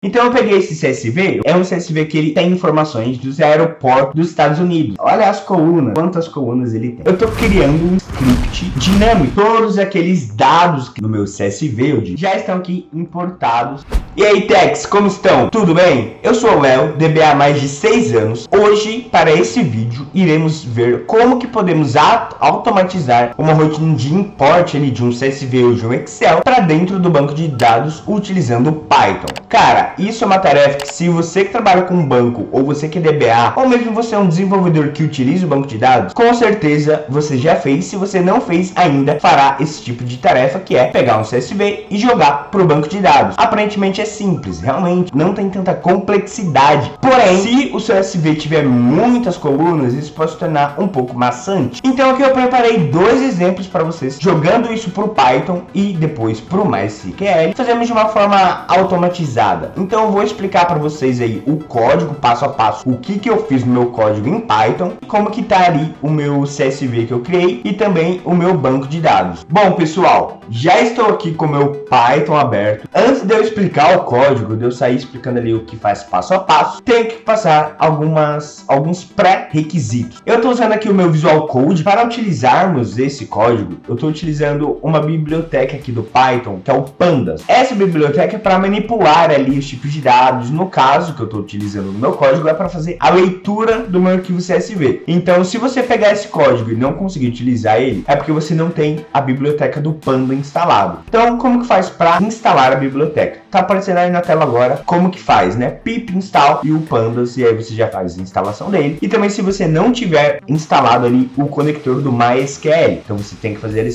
Então eu peguei esse CSV, é um CSV que ele tem informações dos aeroportos dos Estados Unidos. Olha as colunas, quantas colunas ele tem. Eu estou criando um script dinâmico. Todos aqueles dados no meu CSV já estão aqui importados. E aí, techs, como estão? Tudo bem? Eu sou o Léo, DBA há mais de 6 anos. Hoje, para esse vídeo, iremos ver como que podemos automatizar uma rotina de import ali de um CSV ou de um Excel para dentro do banco de dados utilizando o Python. Cara, isso é uma tarefa que, se você que trabalha com um banco, ou você que é DBA, ou mesmo você é um desenvolvedor que utiliza o banco de dados, com certeza você já fez. Se você não fez ainda, fará esse tipo de tarefa, que é pegar um CSV e jogar para o banco de dados. Aparentemente é simples, realmente não tem tanta complexidade. Porém, se o CSV tiver muitas colunas, isso pode se tornar um pouco maçante. Então aqui eu preparei 2 exemplos para vocês, jogando isso para o Python e depois para o MySQL. Fazemos de uma forma automatizada. Então eu vou explicar para vocês aí o código passo a passo, o que eu fiz no meu código em Python, como que tá ali o meu CSV que eu criei e também o meu banco de dados. Bom, pessoal, já estou aqui com o meu Python aberto. Antes de eu explicar o código, de eu sair explicando ali o que faz passo a passo, tenho que passar alguns pré-requisitos. Eu estou usando aqui o meu Visual Code. Para utilizarmos esse código, eu estou utilizando uma biblioteca aqui do Python, que é o Pandas. Essa biblioteca é para manipular ali os tipos de dados. No caso que eu estou utilizando no meu código, é para fazer a leitura do meu arquivo CSV. Então, se você pegar esse código e não conseguir utilizar ele, é porque você não tem a biblioteca do Panda instalado. Então, como que faz para instalar a biblioteca? Tá aparecendo aí na tela agora como que faz, né? Pip install e o Pandas, e aí você já faz a instalação dele. E também, se você não tiver instalado ali o conector do MySQL, então você tem que fazer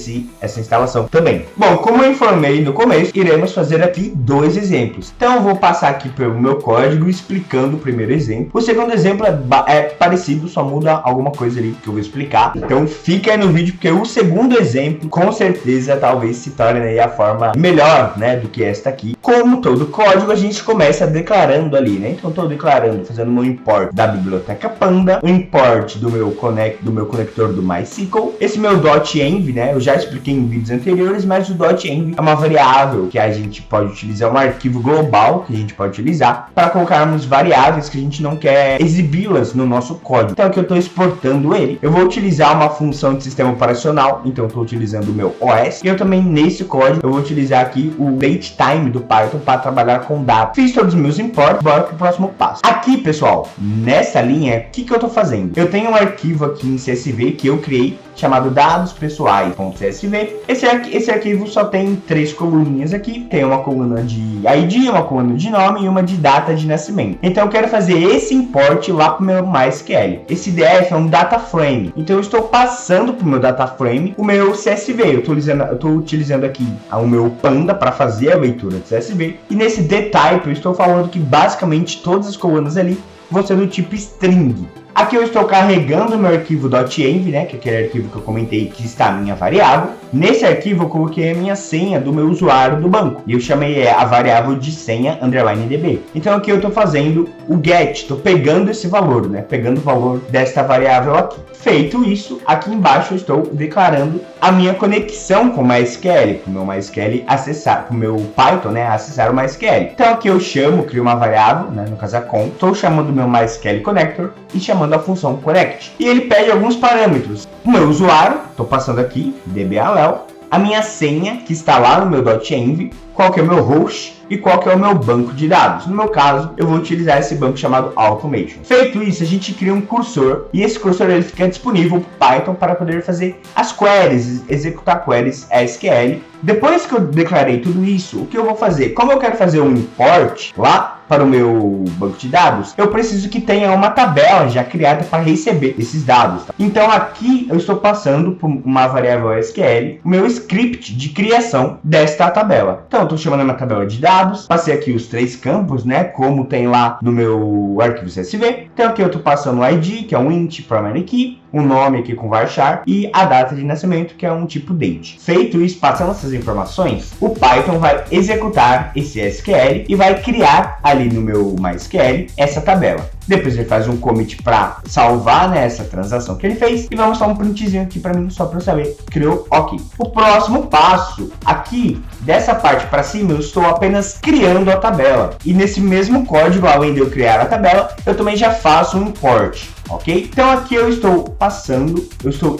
essa instalação também. Bom, como eu informei no começo, iremos fazer aqui 2 exemplos. Então eu vou passar aqui pelo meu código explicando o primeiro exemplo. O segundo exemplo é parecido, só muda alguma coisa ali que eu vou explicar. Então fica aí no vídeo, porque o segundo exemplo com certeza talvez se torne aí a forma melhor, né, do que esta aqui. Como todo código, a gente começa declarando ali, né? Então estou declarando, fazendo um import da biblioteca Panda, o import do meu conector do MySQL, esse meu .env, né? Eu já expliquei em vídeos anteriores, mas o .env é uma variável que a gente pode utilizar, um arquivo global que a gente pode utilizar para colocarmos variáveis que a gente não quer exibi-las no nosso código. Então aqui eu estou exportando ele. Eu vou utilizar uma função de sistema operacional, então eu estou utilizando o meu OS. E eu também, nesse código, eu vou utilizar aqui o datetime do Python para trabalhar com dados. Fiz todos os meus imports, bora para o próximo passo. Aqui, pessoal, nessa linha, o que eu estou fazendo? Eu tenho um arquivo aqui em CSV que eu criei, chamado dadospessoais.csv. Esse arquivo só tem 3 coluninhas aqui. Tem uma coluna de ID, uma coluna de nome e uma de data de nascimento. Então eu quero fazer esse import lá para o meu MySQL. Esse DF é um data frame. Então eu estou passando para o meu data frame o meu CSV. Eu estou utilizando aqui o meu Panda para fazer a leitura do CSV. E nesse dtype eu estou falando que basicamente todas as colunas ali vão ser do tipo string. Aqui eu estou carregando o meu arquivo .env, né, que é aquele arquivo que eu comentei que está a minha variável. Nesse arquivo eu coloquei a minha senha do meu usuário do banco e eu chamei a variável de senha _db. Então aqui eu estou fazendo o get, estou pegando esse valor, né, pegando o valor desta variável aqui. Feito isso, aqui embaixo eu estou declarando a minha conexão com o MySQL, para o meu MySQL acessar, para o meu Python, né, acessar o MySQL. Então aqui eu crio uma variável, né, no caso a com, estou chamando o meu MySQL connector e chamando a função connect. E ele pede alguns parâmetros. O meu usuário, estou passando aqui, dba_leo, a minha senha, que está lá no meu .env, qual que é o meu host e qual que é o meu banco de dados. No meu caso, eu vou utilizar esse banco chamado Automation. Feito isso, a gente cria um cursor e esse cursor ele fica disponível para Python para poder fazer as queries, executar queries SQL. Depois que eu declarei tudo isso, o que eu vou fazer? Como eu quero fazer um import lá para o meu banco de dados, eu preciso que tenha uma tabela já criada para receber esses dados. Tá? Então aqui eu estou passando por uma variável SQL, o meu script de criação desta tabela. Então eu estou chamando uma tabela de dados, passei aqui os 3 campos, né, como tem lá no meu arquivo CSV. Então aqui eu estou passando o ID, que é um int primary key, o nome aqui com varchar e a data de nascimento, que é um tipo date. Feito isso, passando essas informações, o Python vai executar esse SQL e vai criar ali no meu MySQL essa tabela. Depois ele faz um commit para salvar, né, essa transação que ele fez e vai mostrar um printzinho aqui para mim só para eu saber. Criou, ok. O próximo passo aqui dessa parte para cima eu estou apenas criando a tabela e nesse mesmo código, além de eu criar a tabela, eu também já faço um import. Ok? Então aqui eu estou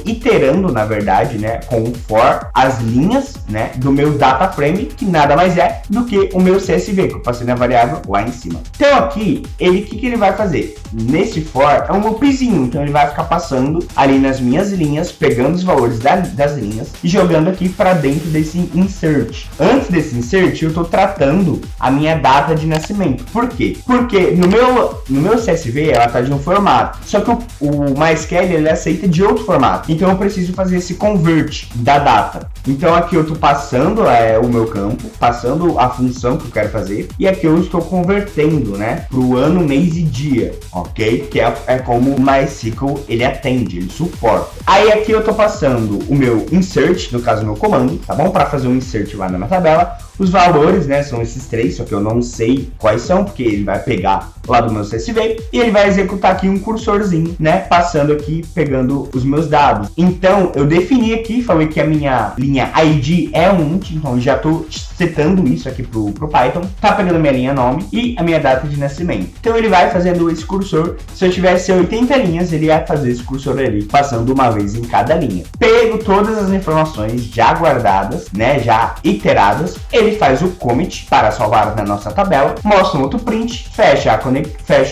iterando, na verdade, né, com o for as linhas, né, do meu data frame, que nada mais é do que o meu CSV, que eu passei na variável lá em cima. Então aqui, o que ele vai fazer? Nesse for é um loopzinho, então ele vai ficar passando ali nas minhas linhas, pegando os valores das linhas e jogando aqui para dentro desse insert. Antes desse insert, eu estou tratando a minha data de nascimento. Por quê? Porque no meu CSV ela está de um formato. Só que o MySQL ele aceita de outro formato. Então eu preciso fazer esse convert da data. Então aqui eu estou passando o meu campo, passando a função que eu quero fazer. E aqui eu estou convertendo, né, para o ano, mês e dia, ok? Que é como o MySQL ele atende, ele suporta. Aí aqui eu estou passando o meu insert, no caso o meu comando, tá bom? Para fazer um insert lá na minha tabela. Os valores, né, são esses três, só que eu não sei quais são, porque ele vai pegar lá do meu CSV e ele vai executar aqui um cursorzinho, né, passando aqui, pegando os meus dados. Então, eu defini aqui, falei que a minha linha ID é um int, então eu já estou setando isso aqui pro Python, tá pegando minha linha nome e a minha data de nascimento. Então, ele vai fazendo esse cursor, se eu tivesse 80 linhas, ele ia fazer esse cursor ali, passando uma vez em cada linha. Pego todas as informações já guardadas, né, já iteradas, ele faz o commit para salvar na nossa tabela, mostra um outro print, fecha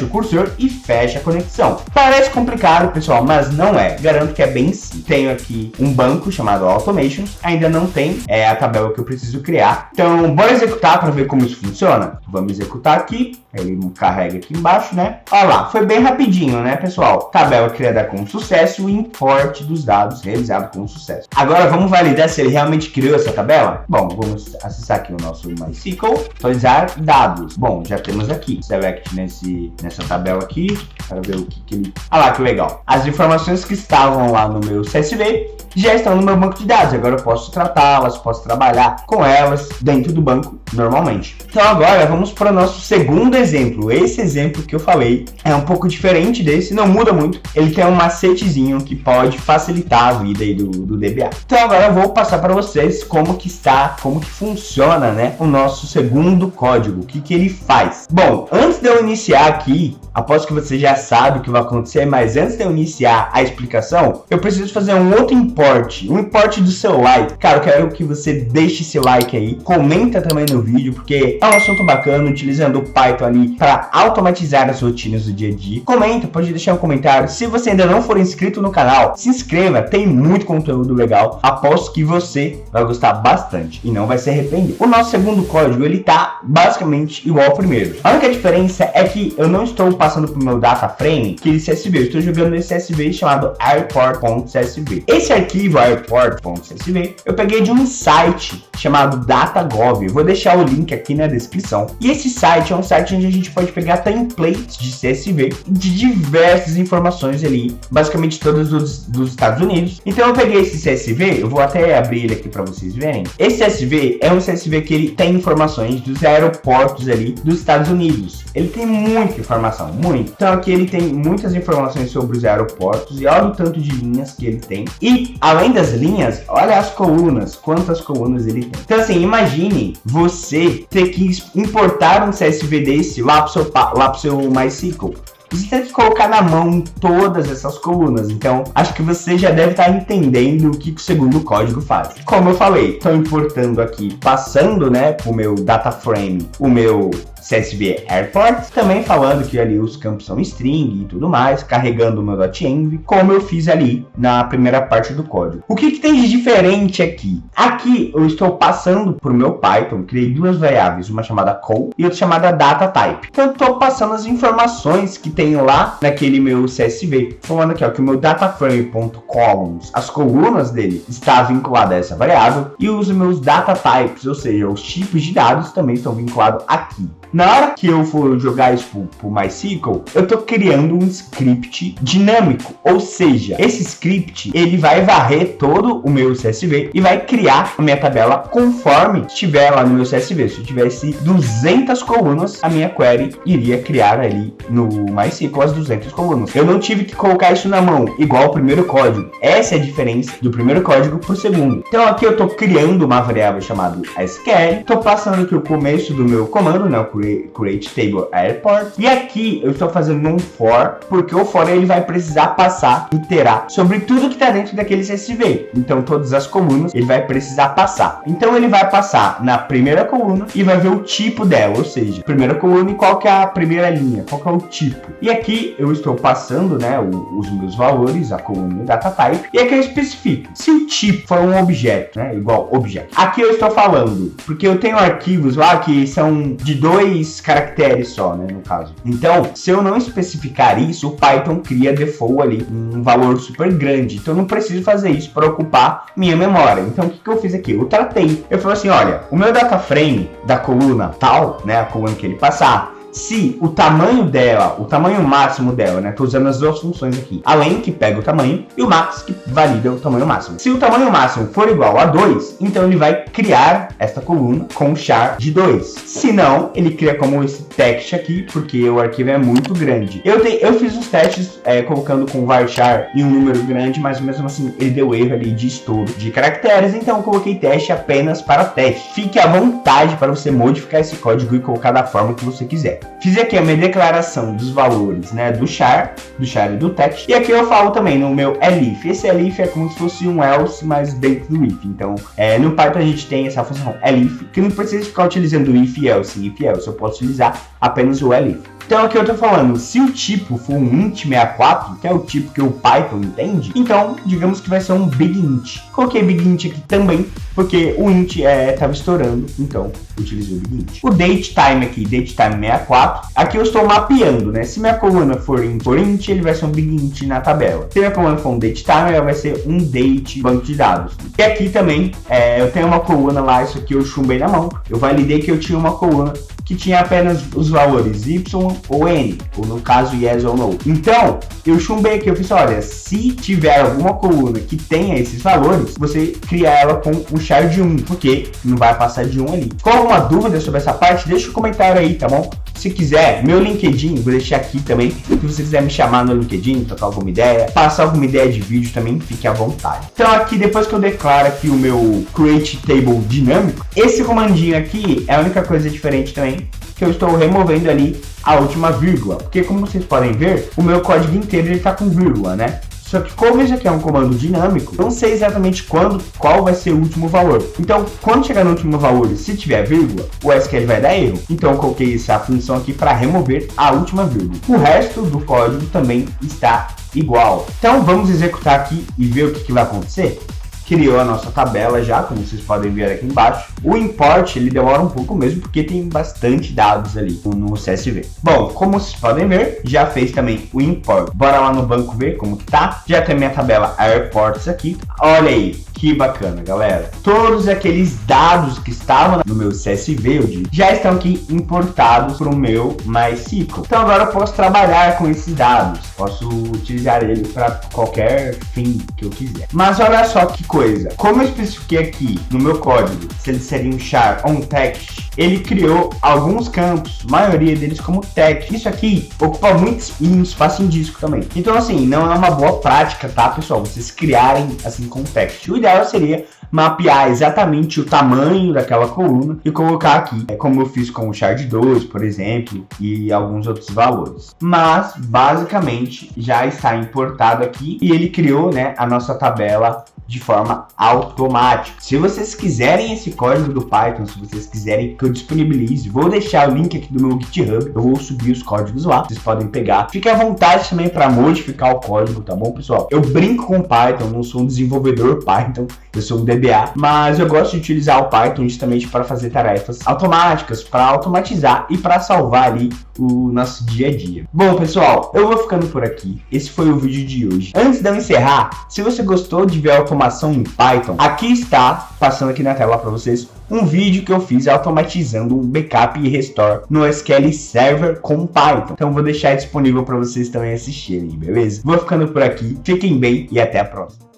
o cursor e fecha a conexão. Parece complicado, pessoal, mas não é. Garanto que é bem simples. Tenho aqui um banco chamado Automations, ainda não tem a tabela que eu preciso criar. Então, bora executar para ver como isso funciona? Vamos executar aqui. Ele carrega aqui embaixo, né? Olha lá, foi bem rapidinho, né, pessoal? Tabela criada com sucesso e import dos dados realizado com sucesso. Agora vamos validar se ele realmente criou essa tabela? Bom, vamos acessar aqui o nosso MySQL, atualizar dados. Bom, já temos aqui, select nessa tabela aqui, para ver o que ele... Olha lá, que legal. As informações que estavam lá no meu CSV já estão no meu banco de dados. Agora eu posso tratá-las, posso trabalhar com elas dentro do banco normalmente. Então agora vamos para o nosso segundo exemplo. Esse exemplo que eu falei é um pouco diferente desse, não muda muito. Ele tem um macetezinho que pode facilitar a vida aí do DBA. Então agora eu vou passar para vocês como que funciona, né, o nosso segundo código, o que ele faz. Bom, antes de eu iniciar aqui, aposto que você já sabe o que vai acontecer, mas antes de eu iniciar a explicação, eu preciso fazer um outro import, um import do seu like. Cara, eu quero que você deixe esse like aí, comenta também no vídeo, porque é um assunto bacana, utilizando o Python ali para automatizar as rotinas do dia a dia. Comenta, pode deixar um comentário. Se você ainda não for inscrito no canal, se inscreva, tem muito conteúdo legal. Aposto que você vai gostar bastante e não vai se arrepender. O nosso segundo código, ele tá basicamente igual ao primeiro. A única diferença é que eu não estou passando pro meu data frame aquele CSV, eu estou jogando esse CSV chamado airport.csv. Esse arquivo airport.csv eu peguei de um site chamado DataGov. Eu vou deixar o link aqui na descrição. E esse site é um site onde a gente pode pegar templates de CSV de diversas informações ali, basicamente todas dos Estados Unidos. Então eu peguei esse CSV, eu vou até abrir ele aqui para vocês verem. Esse CSV é um CSV que ele tem informações dos aeroportos ali dos Estados Unidos. Ele tem muita informação, muito. Então aqui ele tem muitas informações sobre os aeroportos e olha o tanto de linhas que ele tem. E além das linhas, olha as colunas, quantas colunas ele tem. Então assim, imagine você ter que importar um CSV desse lá pro seu MySQL. Você tem que colocar na mão todas essas colunas. Então, acho que você já deve estar entendendo o que o segundo código faz. Como eu falei, estou importando aqui, passando, né, pro meu data frame, o meu CSV Airport, também falando que ali os campos são string e tudo mais, carregando o meu .env, como eu fiz ali na primeira parte do código. O que tem de diferente aqui? Aqui eu estou passando para o meu Python, criei duas variáveis, uma chamada call e outra chamada dataType. Então eu estou passando as informações que tenho lá naquele meu CSV, falando aqui ó, que o meu dataframe.columns, as colunas dele está vinculada a essa variável e os meus datatypes, ou seja, os tipos de dados também estão vinculados aqui. Na hora que eu for jogar isso pro MySQL, eu tô criando um script dinâmico, ou seja, esse script ele vai varrer todo o meu CSV e vai criar a minha tabela conforme estiver lá no meu CSV. Se eu tivesse 200 colunas, a minha query iria criar ali no MySQL as 200 colunas. Eu não tive que colocar isso na mão, igual o primeiro código. Essa é a diferença do primeiro código pro segundo. Então aqui eu tô criando uma variável chamada SQL, tô passando aqui o começo do meu comando, né, o create table airport, e aqui eu estou fazendo um for, porque o for ele vai precisar passar, iterar sobre tudo que está dentro daquele CSV. Então todas as colunas ele vai precisar passar. Então ele vai passar na primeira coluna e vai ver o tipo dela, ou seja, primeira coluna e qual que é a primeira linha, qual que é o tipo. E aqui eu estou passando, né, os meus valores, a coluna data type, e aqui eu especifico se o tipo for um objeto, né, igual objeto. Aqui eu estou falando, porque eu tenho arquivos lá que são de 2 caracteres só, né, no caso. Então, se eu não especificar isso, o Python cria default ali, um valor super grande. Então, eu não preciso fazer isso para ocupar minha memória. Então, o que eu fiz aqui? Eu tratei. Eu falei assim, olha, o meu data frame da coluna tal, né, a coluna que ele passar, se o tamanho dela, o tamanho máximo dela, né? Tô usando as duas funções aqui. Além que pega o tamanho e o max que valida o tamanho máximo. Se o tamanho máximo for igual a 2, então ele vai criar esta coluna com char de 2. Se não, ele cria como esse text aqui, porque o arquivo é muito grande. Eu fiz os testes colocando com varchar em um número grande, mas mesmo assim ele deu erro ali de estouro de caracteres, então eu coloquei teste apenas para teste. Fique à vontade para você modificar esse código e colocar da forma que você quiser. Fiz aqui a minha declaração dos valores, né, do char e do text. E aqui eu falo também no meu elif. Esse elif é como se fosse um else, mas dentro do if. Então, no Python a gente tem essa função elif, que não precisa ficar utilizando if, else. Eu posso utilizar apenas o elif. Então aqui eu tô falando, se o tipo for um int64, que é o tipo que o Python entende, então digamos que vai ser um big int. Coloquei big int aqui também, porque o int tava estourando, então utilizei o big int. O datetime aqui, datetime 64, aqui eu estou mapeando, né? Se minha coluna for int, ele vai ser um big int na tabela. Se minha coluna for um datetime, ela vai ser um date banco de dados. E aqui também, eu tenho uma coluna lá, isso aqui eu chumbei na mão, eu validei que eu tinha uma coluna que tinha apenas os valores y ou n, ou no caso yes ou no. Então, eu chumbei aqui, eu fiz, olha, se tiver alguma coluna que tenha esses valores, você cria ela com um char de 1, porque não vai passar de 1 ali. Ficou alguma dúvida sobre essa parte? Deixa um comentário aí, tá bom? Se quiser, meu LinkedIn, vou deixar aqui também. Se você quiser me chamar no LinkedIn, trocar alguma ideia, passar alguma ideia de vídeo também, fique à vontade. Então aqui, depois que eu declaro aqui o meu create table dinâmico, esse comandinho aqui é a única coisa diferente também, que eu estou removendo ali a última vírgula, porque como vocês podem ver, o meu código inteiro ele tá com vírgula, né? Só que como isso aqui é um comando dinâmico, eu não sei exatamente qual vai ser o último valor. Então, quando chegar no último valor, se tiver vírgula, o SQL vai dar erro. Então, eu coloquei essa função aqui para remover a última vírgula. O resto do código também está igual. Então, vamos executar aqui e ver o que vai acontecer. Criou a nossa tabela já, como vocês podem ver aqui embaixo. O import ele demora um pouco mesmo, porque tem bastante dados ali no CSV. Bom, como vocês podem ver, já fez também o import. Bora lá no banco ver como que tá. Já tem minha tabela airports aqui. Olha aí, que bacana, galera. Todos aqueles dados que estavam no meu CSV já estão aqui importados para o meu MySQL. Então agora eu posso trabalhar com esses dados. Posso utilizar ele para qualquer fim que eu quiser. Mas olha só que coisa. Como eu especifiquei aqui no meu código, se ele seria um char ou um text, ele criou alguns campos, a maioria deles como text. Isso aqui ocupa muito espaço em disco também. Então assim, não é uma boa prática, tá, pessoal? Vocês criarem assim com text. O ideal seria mapear exatamente o tamanho daquela coluna e colocar aqui, como eu fiz com o char de 2, por exemplo, e alguns outros valores. Mas, basicamente, já está importado aqui e ele criou, né, a nossa tabela de forma automática. Se vocês quiserem esse código do Python, se vocês quiserem que eu disponibilize, vou deixar o link aqui do meu GitHub, eu vou subir os códigos lá, vocês podem pegar. Fique à vontade também para modificar o código, tá bom, pessoal? Eu brinco com Python, não sou um desenvolvedor Python, eu sou um VBA, mas eu gosto de utilizar o Python justamente para fazer tarefas automáticas, para automatizar e para salvar ali o nosso dia a dia. Bom, pessoal, eu vou ficando por aqui. Esse foi o vídeo de hoje. Antes de eu encerrar, se você gostou de ver a automação em Python, aqui está, passando aqui na tela para vocês, um vídeo que eu fiz automatizando um backup e restore no SQL Server com Python. Então vou deixar disponível para vocês também assistirem, beleza? Vou ficando por aqui, fiquem bem e até a próxima.